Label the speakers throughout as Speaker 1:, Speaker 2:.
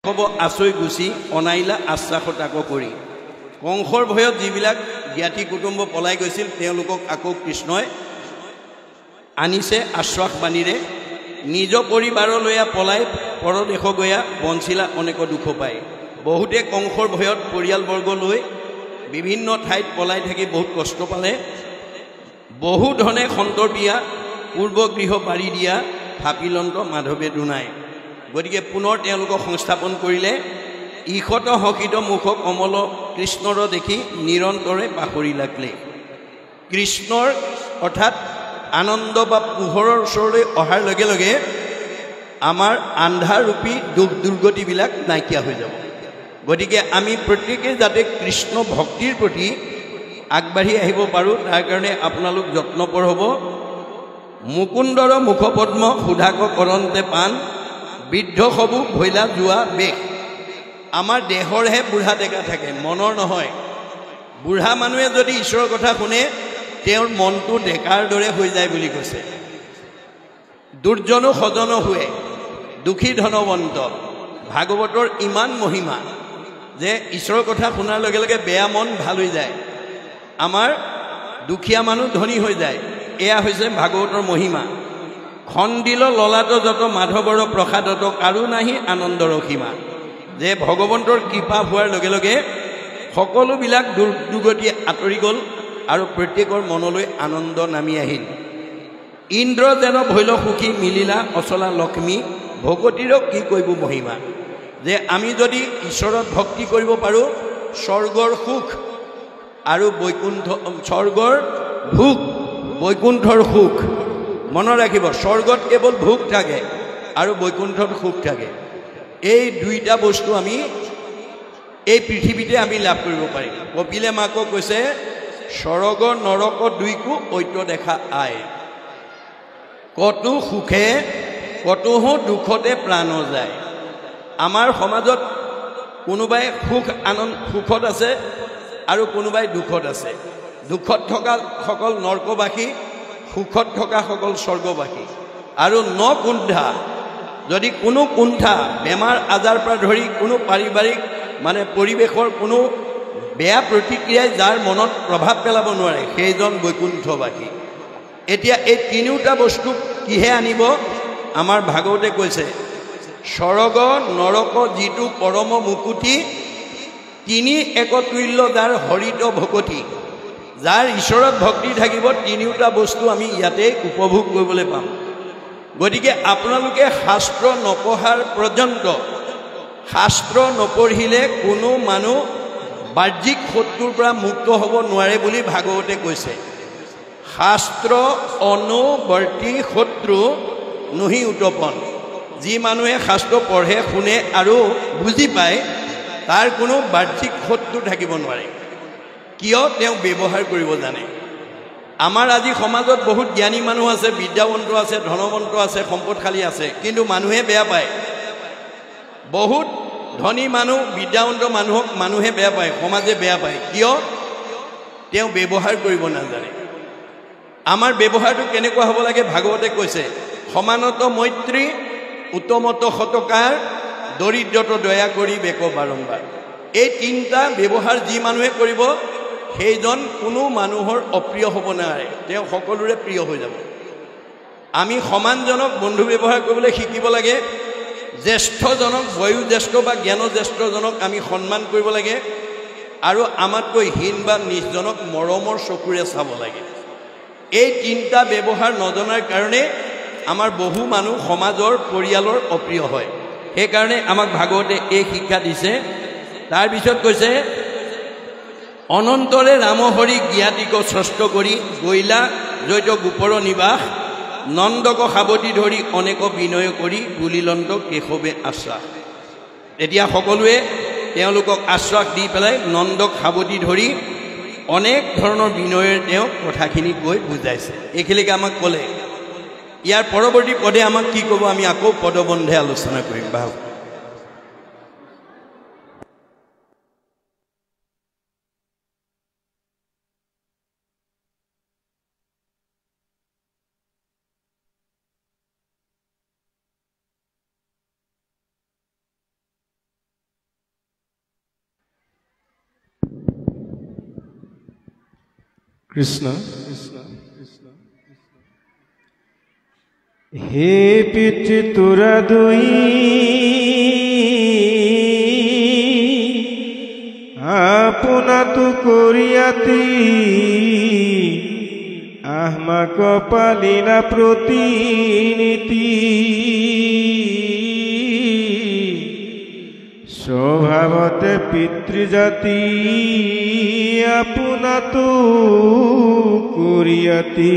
Speaker 1: কব আছৈ গুচি অনাইলা আশ্বাসতাক কৰি কংসৰ ভয়ত যিবিলাক জ্ঞাতি কুটুম্ব পলাই গৈছিল তেওঁলোকক আকৌ কৃষ্ণই আনিছে আশ্বাস বাণীৰে নিজ পৰিবাৰলৈ পলাই পৰদেশ গয়া বঞ্চিলা অনেক দুখ পায় বহুতে কংসৰ ভয়ত পৰিয়ালবৰ্গ লৈ বিভিন্ন ঠাইত পলাই থাকি বহুত কষ্ট পালে বহু ধনে সন্তৰ্পিয়া পূৰ্বগৃহ পাৰি দিয়া ফাপিলন্ত মাধৱে দুনাই গতিকে পুনৰ তেওঁলোকক সংস্থাপন কৰিলে ইখত হকিত মুখ কমল কৃষ্ণৰ দেখি নিৰন্তৰে পাহৰি লাগিলে কৃষ্ণৰ অৰ্থাৎ আনন্দ বা পোহৰৰ ওচৰলৈ অহাৰ লগে লগে আমাৰ আন্ধাৰূপী দুখ দুৰ্গতিবিলাক নাইকিয়া হৈ যাব গতিকে আমি প্ৰত্যেকে যাতে কৃষ্ণ ভক্তিৰ প্ৰতি আগবাঢ়ি আহিব পাৰোঁ তাৰ কাৰণে আপোনালোক যত্নপৰ হ'ব মুকুন্দৰ মুখপদ্ম সুধাক কৰন্তে পাণ বৃদ্ধ সবু ভৈলা যোৱা বেশ আমাৰ দেহৰহে বুঢ়া ডেকা থাকে মনৰ নহয় বুঢ়া মানুহে যদি ঈশ্বৰৰ কথা শুনে তেওঁৰ মনটো ডেকাৰ দৰে হৈ যায় বুলি কৈছে দুৰ্জনো সজন হোৱে দুখী ধনৱন্ত ভাগৱতৰ ইমান মহিমা যে ঈশ্বৰৰ কথা শুনাৰ লগে লগে বেয়া মন ভাল হৈ যায় আমাৰ দুখীয়া মানুহ ধনী হৈ যায় এয়া হৈছে ভাগৱতৰ মহিমা খণ্ডিল ললাট যত মাধৱৰ প্ৰসাদত কাৰো নাহি আনন্দৰ সীমা যে ভগৱন্তৰ কৃপা হোৱাৰ লগে লগে সকলোবিলাক দুৰ্গতি আঁতৰি গ'ল আৰু প্ৰত্যেকৰ মনলৈ আনন্দ নামি আহিল ইন্দ্ৰ যেন ভৈল সুখী মিলিলা অচলা লক্ষ্মী ভগৱতীৰ কি কৰিব মহিমা যে আমি যদি ঈশ্বৰত ভক্তি কৰিব পাৰোঁ স্বৰ্গৰ সুখ আৰু বৈকুণ্ঠ স্বৰ্গৰ ভোগ বৈকুণ্ঠৰ সুখ মনত ৰাখিব স্বৰ্গত কেৱল ভোগ থাকে আৰু বৈকুণ্ঠত সুখ থাকে এই দুইটা বস্তু আমি এই পৃথিৱীতে আমি লাভ কৰিব পাৰিম কপিলে মাকক কৈছে স্বৰ্গ নৰক দুইকো ঐক্য দেখা আই কতো সুখে কতোহো দুখতে প্ৰাণ যায় আমাৰ সমাজত কোনোবাই সুখত আছে আৰু কোনোবাই দুখত আছে দুখত থকা সকল নৰকবাসী সুখত থকা সকল স্বৰ্গবাসী আৰু ন কুণ্ঠা যদি কোনো কুণ্ঠা বেমাৰ আজাৰ পৰা ধৰি কোনো পাৰিবাৰিক মানে পৰিৱেশৰ কোনো বেয়া প্ৰতিক্ৰিয়াই যাৰ মনত প্ৰভাৱ পেলাব নোৱাৰে সেইজন বৈকুণ্ঠবাসী এতিয়া এই তিনিওটা বস্তু কিহে আনিব আমাৰ ভাগৱতে কৈছে স্বৰ্গ নৰক যিটো পৰম মুকুতি তিনি একতুল্য যাৰ হৰিত ভকতি যাৰ ঈশ্বৰত ভক্তি থাকিব তিনিওটা বস্তু আমি ইয়াতে উপভোগ কৰিবলৈ পাম গতিকে আপোনালোকে শাস্ত্ৰ নপঢ়াৰ পৰ্যন্ত শাস্ত্ৰ নপঢ়িলে কোনো মানুহ বাহ্যিক শত্ৰুৰ পৰা মুক্ত হ'ব নোৱাৰে বুলি ভাগৱতে কৈছে শাস্ত্ৰ অনুবৰ্তী শত্ৰু নহি উৎপন যি মানুহে শাস্ত্ৰ পঢ়ে শুনে আৰু বুজি পায় তাৰ কোনো বাহ্যিক শত্ৰু থাকিব নোৱাৰে কিয় তেওঁ ব্যৱহাৰ কৰিব জানে আমাৰ আজি সমাজত বহুত জ্ঞানী মানুহ আছে বিদ্যাৱন্ত আছে ধনৱন্ত আছে সম্পদশালী আছে কিন্তু মানুহে বেয়া পায় বহুত ধনী মানুহ বিদ্যাৱন্ত মানুহক মানুহে বেয়া পায় সমাজে বেয়া পায় কিয় তেওঁ ব্যৱহাৰ কৰিব নাজানে আমাৰ ব্যৱহাৰটো কেনেকুৱা হ'ব লাগে ভাগৱতে কৈছে সমানত মৈত্ৰী উত্তমত সতকাৰ দৰিদ্ৰত দয়া কৰি বেক বাৰম্বাৰ এই তিনিটা ব্যৱহাৰ যি মানুহে কৰিব সেইজন কোনো মানুহৰ অপ্ৰিয় হ'ব নোৱাৰে তেওঁ সকলোৰে প্ৰিয় হৈ যাব আমি সমানজনক বন্ধু ব্যৱহাৰ কৰিবলৈ শিকিব লাগে জ্যেষ্ঠজনক বয়োজ্যেষ্ঠ বা জ্ঞানজ্যেষ্ঠজনক আমি সন্মান কৰিব লাগে আৰু আমাতকৈ হীন বা নিজজনক মৰমৰ চকুৰে চাব লাগে এই তিনিটা ব্যৱহাৰ নজনাৰ কাৰণে আমাৰ বহু মানুহ সমাজৰ পৰিয়ালৰ অপ্ৰিয় হয় সেইকাৰণে আমাক ভাগৱতে এই শিক্ষা দিছে তাৰপিছত কৈছে অনন্তৰে ৰামহৰি জ্ঞাতিক স্ৰষ্ট কৰি গৈলা জৈত গোপৰ নিবাস নন্দক সাৱটি ধৰি অনেক বিনয় কৰি বুলিলন্ত কেশৱে আশ্বাস এতিয়া সকলোৱে তেওঁলোকক আশ্বাস দি পেলাই নন্দক সাৱটি ধৰি অনেক ধৰণৰ বিনয়েৰে তেওঁ কথাখিনি কৈ বুজাইছে এইখিনিকে আমাক ক'লে ইয়াৰ পৰৱৰ্তী পদে আমাক কি ক'ব আমি আকৌ পদবন্ধে আলোচনা কৰিম বাৰু
Speaker 2: কৃষ্ণ হে পিতৃ তোরা দুই আপনা তু করিয়াতি আহমাক পালিলা প্রতিনীতি স্বভাবতে পিতৃজাতি আপনা তু করিয়াতি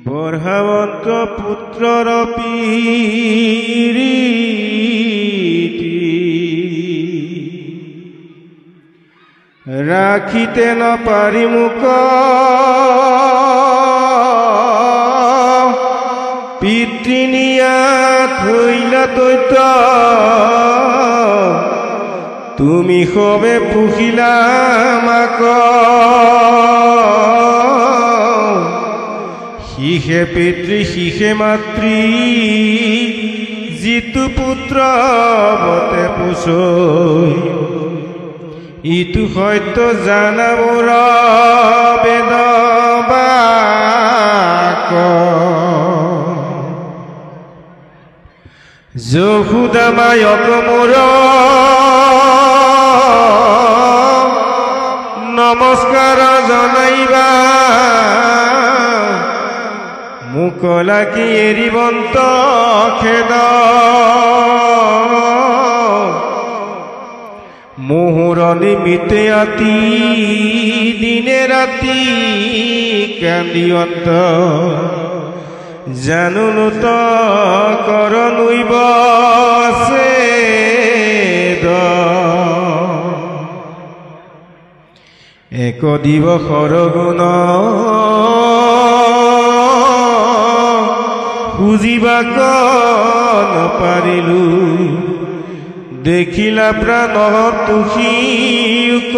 Speaker 2: বর্হাবন্ত পুত্রর পীরিতি রাখিতে ন পারি মুখ পিতৃনিয়া থইলা দৈত তুমি সবে পুহিলা মাক শিষে পিতৃ শিষে মাতৃ যিটো পুত্ৰ বতে পোষই ইটো সত্য জানা মোৰ বেদ বাক যশোদা মায়ক মোৰ নমস্কাৰ জনাইবা মুখ লাগি এৰিবন্ত খেদ মোহৰ নিমিতে আতি দিনে ৰাতি কান্দিয়ন্ত জানো ত কৰ নৈব এক দিৱসৰ গুণ বুজিবাক নপাৰিলো দেখিলা প্ৰাণ তুষিক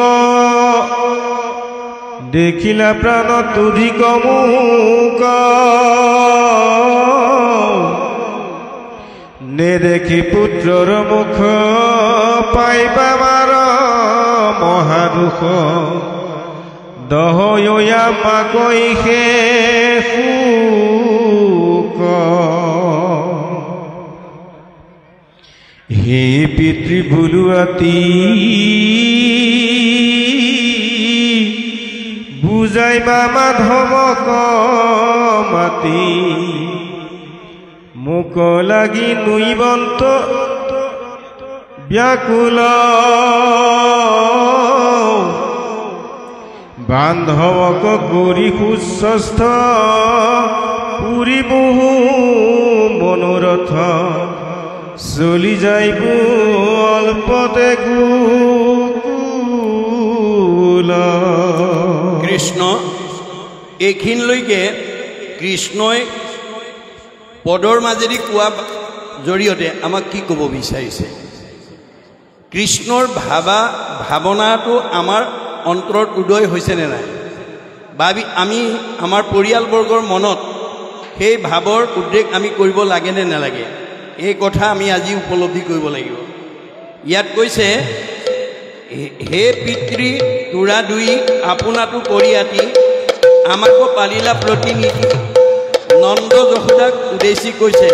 Speaker 2: দেখিলা প্ৰাণ তুধিক মুক নেদেখি পুত্ৰৰ মুখ পাইবা মাৰ মহাদুখ দহয়া মাকৈ সুক হে পিতৃ ভুলুৱাতি বুজাই মামা ধমক মাতি মোক লাগি নুইবন্ত ব্যাকুল বান্ধৱক কৰি সুস্বস্থ পুৰি বহু মনোৰথ চলি যাইব অল্পতে গুকুল
Speaker 1: কৃষ্ণ এইখিনিলৈকে কৃষ্ণই পদৰ মাজেদি কোৱা জৰিয়তে আমাক কি ক'ব বিচাৰিছে কৃষ্ণৰ ভাৱনাটো আমাৰ অন্তৰত উদয় হৈছে নে নাই বা আমি আমাৰ পৰিয়ালবৰ্গৰ মনত সেই ভাৱৰ উদ্ৰেক আমি কৰিব লাগে নে নালাগে এই কথা আমি আজি উপলব্ধি কৰিব লাগিব ইয়াত কৈছে হে পিতৃ তোৰা দুই আপোনাতো কৰিয়াতি আমাকো পালিলা প্ৰতিনিধি নন্দ যশোদাক উদ্দেশ্যি কৈছে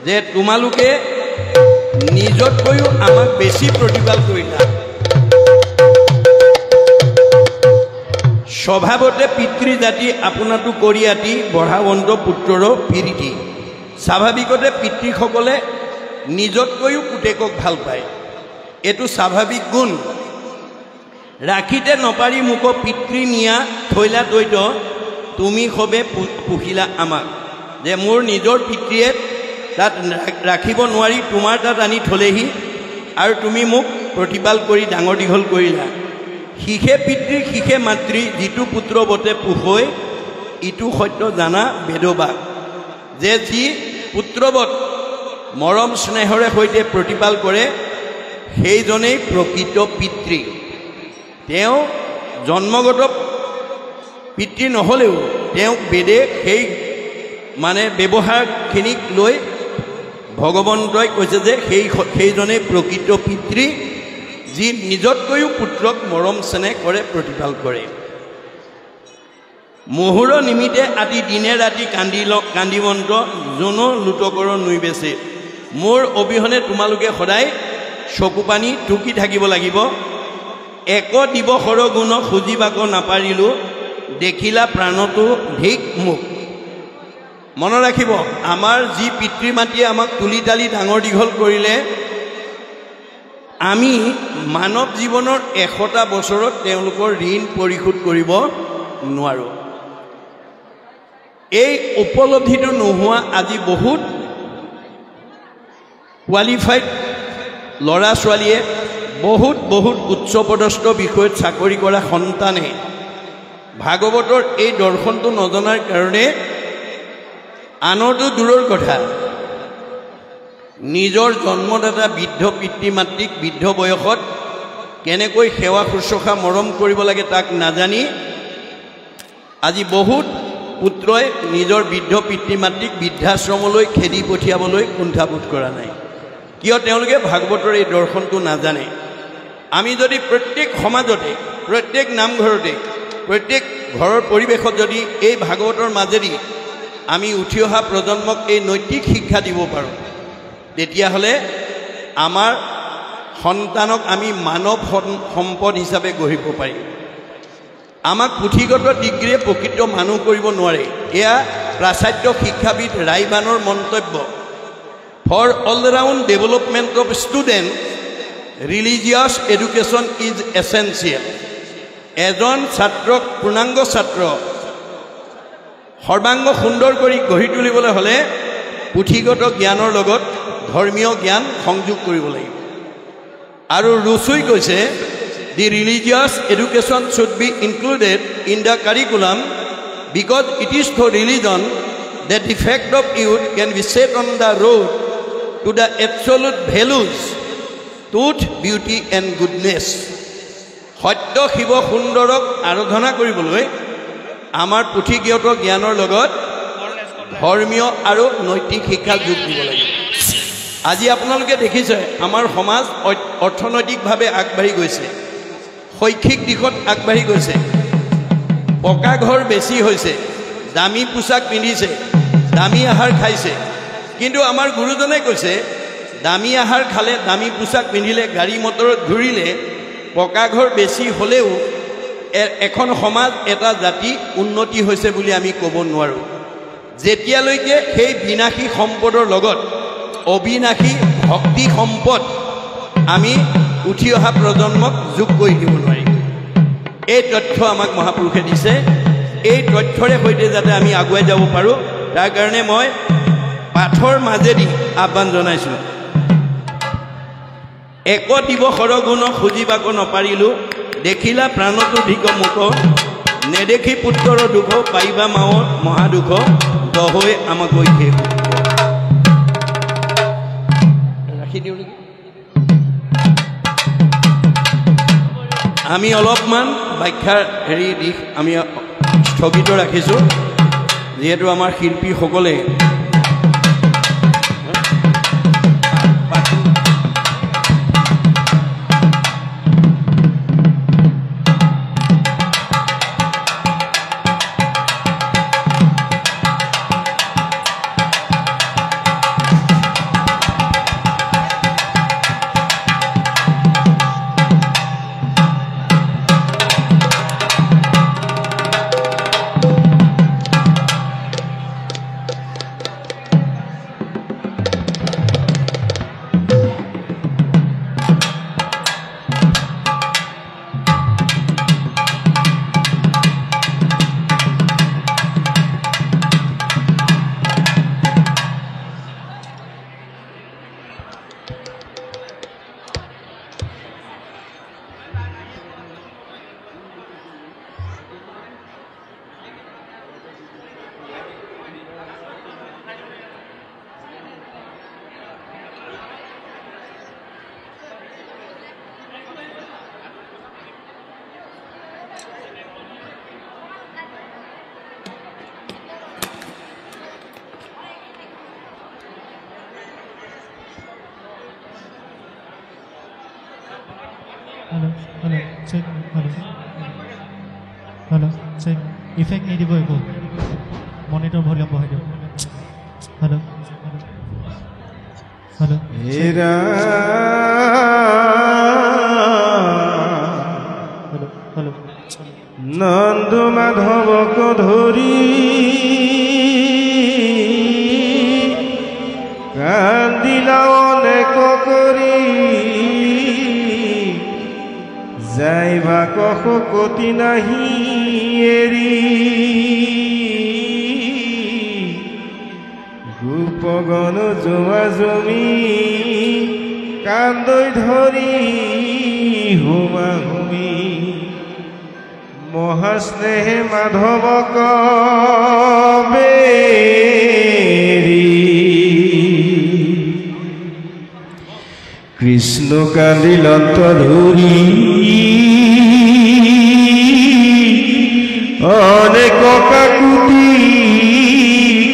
Speaker 1: যে তোমালোকে নিজতকৈও আমাক বেছি প্ৰতিপাল কৰিলা স্বভাৱতে পিতৃজাতি আপোনাতো কৰিয়াতি বঢ়াৱন্ত পুত্ৰৰ পীৰিতি স্বাভাৱিকতে পিতৃসকলে নিজতকৈও পুতেকক ভাল পায় এইটো স্বাভাৱিক গুণ ৰাখিতে নপাৰি মোক পিতৃ নিয়া থৈলা দৈত তুমি সবে পুহিলা আমাক যে মোৰ নিজৰ পিতৃয়ে তাত ৰাখিব নোৱাৰি তোমাৰ তাত আনি থলেহি আৰু তুমি মোক প্ৰতিপাল কৰি ডাঙৰ দীঘল কৰিলা শিষে পিতৃ শিষে মাতৃ যিটো পুত্ৰ বতে পোষৈ ইটো সত্য জানা বেদবাক যে যি পুত্ৰবত মৰম স্নেহৰে সৈতে প্ৰতিপাল কৰে সেইজনেই প্ৰকৃত পিতৃ তেওঁ জন্মগত পিতৃ নহ'লেও তেওঁক বেদে সেই মানে ব্যৱহাৰখিনিক লৈ ভগৱন্তই কৈছে যে সেইজনেই প্ৰকৃত পিতৃ যি নিজতকৈও পুত্ৰক মৰম চেনেহ কৰে প্ৰতিপাল কৰে মুহুৰ নিমিতে আদি দিনে ৰাতি কান্দিবন্ত জোনো লুটকৰ নুই বেচে মোৰ অবিহনে তোমালোকে সদায় চকু পানী টুকি থাকিব লাগিব এক দিৱসৰ গুণ খুজিবাক নাপাৰিলোঁ দেখিলা প্ৰাণটো ধিক মোক মনত ৰাখিব আমাৰ যি পিতৃ মাতৃয়ে আমাক তুলি তালি ডাঙৰ দীঘল কৰিলে আমি মানৱ জীৱনৰ 100টা বছৰত তেওঁলোকৰ ঋণ পৰিশোধ কৰিব নোৱাৰোঁ এই উপলব্ধিটো নোহোৱা আজি বহুত কোৱালিফাইড ল'ৰা ছোৱালীয়ে বহুত উচ্চপদস্থ বিষয়ত চাকৰি কৰা সন্তানে ভাগৱতৰ এই দৰ্শনটো নজনাৰ কাৰণে আনৰটো দূৰৰ কথা নিজৰ জন্মদাতা বৃদ্ধ পিতৃ মাতৃক বৃদ্ধ বয়সত কেনেকৈ সেৱা শুশ্ৰূষা মৰম কৰিব লাগে তাক নাজানি আজি বহুত পুত্ৰই নিজৰ বৃদ্ধ পিতৃ মাতৃক বৃদ্ধাশ্ৰমলৈ খেদি পঠিয়াবলৈ কুণ্ঠাবোধ কৰা নাই কিয় তেওঁলোকে ভাগৱতৰ এই দৰ্শনটো নাজানে আমি যদি প্ৰত্যেক সমাজতে প্ৰত্যেক নামঘৰতে প্ৰত্যেক ঘৰৰ পৰিৱেশত যদি এই ভাগৱতৰ মাজেদি আমি উঠি অহা প্ৰজন্মক এই নৈতিক শিক্ষা দিব পাৰোঁ তেতিয়াহ'লে আমাৰ সন্তানক আমি মানৱ সম্পদ হিচাপে গঢ়িব পাৰিম আমাক পুথিগত ডিগ্ৰীয়ে প্ৰকৃত মানুহ কৰিব নোৱাৰে এয়া প্ৰাচাত্য শিক্ষাবিদ ৰাইবানৰ মন্তব্য for all round development of student religious education is essential এজন ছাত্ৰক পূৰ্ণাংগ ছাত্ৰ সৰ্বাংগ সুন্দৰ কৰি গঢ়ি তুলিবলৈ হ'লে পুথিগত জ্ঞানৰ লগত ধৰ্মীয় জ্ঞান সংযোগ কৰিব লাগিব আৰু ৰুচুই কৈছে the religious education should be included in the curriculum because it is through religion that the fact of youth can be set on the road to the absolute values truth beauty and goodness সত্য শিৱ সুন্দৰক আৰাধনা কৰিবলৈ আমাৰ পুথিগত জ্ঞানৰ লগত ধৰ্মীয় আৰু নৈতিক শিক্ষা যোগ দিব লাগিব আজি আপোনালোকে দেখিছে আমাৰ সমাজ অৰ্থনৈতিকভাৱে আগবাঢ়ি গৈছে শৈক্ষিক দিশত আগবাঢ়ি গৈছে পকা ঘৰ বেছি হৈছে দামী পোছাক পিন্ধিছে দামী আহাৰ খাইছে কিন্তু আমাৰ গুৰুজনে কৈছে দামী আহাৰ খালে দামী পোছাক পিন্ধিলে গাড়ী মটৰত ঘূৰিলে পকা ঘৰ বেছি হ'লেও এখন সমাজ এটা জাতি উন্নতি হৈছে বুলি আমি ক'ব নোৱাৰোঁ যেতিয়ালৈকে সেই বিনাশী সম্পদৰ লগত অবিনাশী ভক্তি সম্পদ আমি উঠি অহা প্ৰজন্মক যোগ কৰি দিব নোৱাৰিম এই তথ্য আমাক মহাপুৰুষে দিছে এই তথ্যৰে সৈতে যাতে আমি আগুৱাই যাব পাৰোঁ তাৰ কাৰণে মই পাঠৰ মাজেদি আহ্বান জনাইছোঁ এক দিৱসৰ গুণ খুজিবাক নাপাৰিলোঁ দেখিলা প্ৰাণটো ধিক মুখ নেদেখি পুত্ৰৰ দুখ পাইবা মাৱৰ মহাদুখ দহৈ আমাক শেষ ৰাখি দিওঁ নেকি আমি অলপমান ব্যাখ্যাৰ দিশ আমি স্থগিত ৰাখিছোঁ যিহেতু আমাৰ শিল্পীসকলে
Speaker 3: Hello, check. Hello, check. Effect নিদিব একো মনিটৰ ভলিউম বঢ়াই দিয়ক হেল্ল' হেল্ল'
Speaker 2: এৰা
Speaker 3: হেল্ল'
Speaker 2: নন্দ মাধৱক ধৰি কান্দিলা অনেক কৰি যাইবা কতি নাহি এৰি গোপগণ জমা জমি কান্দৈ ধৰি হুমা হুমি মহাস্নেহে মাধৱক বেৰি কৃষ্ণ কান্দিলন্ত ধৰি অনেক কাকুতি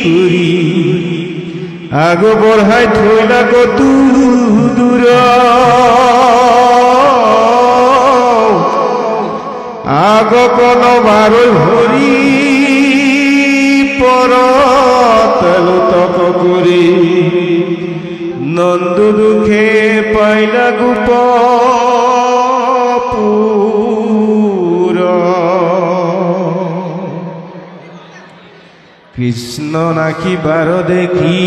Speaker 2: কৰি আগ বঢ়াই থৈলা কতু দূৰ আগ কন বাৰৈ ভৰি পৰতলোতক কৰি নন্দ দুখে পাইলা গোপ কৃষ্ণ নাখি বাৰ দেখি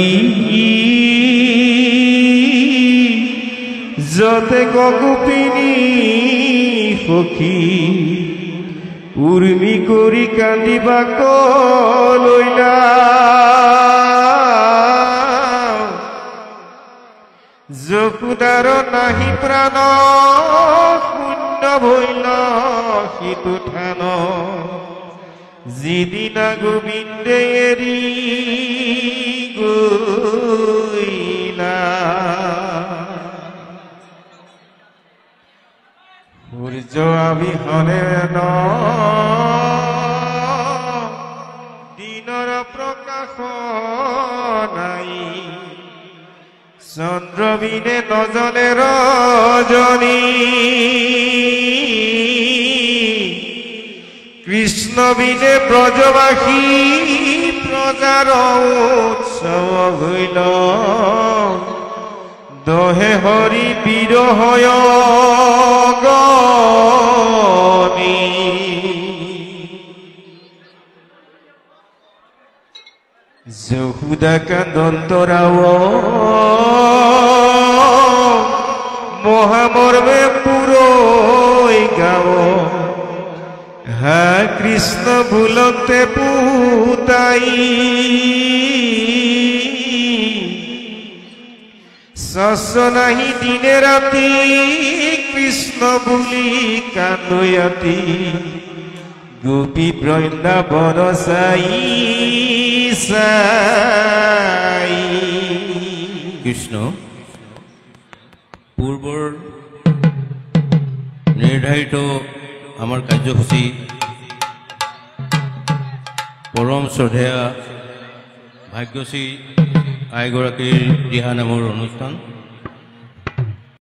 Speaker 2: যতে গোপিনী সখী উৰ্মি কৰি কান্দিবাক লৈলা যশোদাৰ নাহি প্ৰাণ শূন্য ভৈল সিটো থান যিদিনা গোবিন্দে এৰি গৈলা সূৰ্য অবিহনে দিনৰ প্ৰকাশ নাই চন্দ্ৰ বিনে নজলে ৰজনী কৃষ্ণ বিনে ব্ৰজবাসী প্ৰজাৰ উৎসৱ হইল দহে হৰি বিৰহয় গণী যশোদা কান্দন্তৰাও মহামৰ্মে পুৰৈ গাঁও হা কৃষ্ণ ভুলতে পুতাই সস নাহি দিনে ৰাতি কৃষ্ণ বুলি কান্দয়াতি গোপী বৃন্দাবন চাই চাই
Speaker 4: কৃষ্ণ পূৰ্বৰ নিৰ্ধাৰিত আমাৰ কাৰ্যসূচী পৰম শ্ৰদ্ধেয়া ভাগ্যশ্ৰী আইগৰাকীৰ দিহা নামৰ অনুষ্ঠান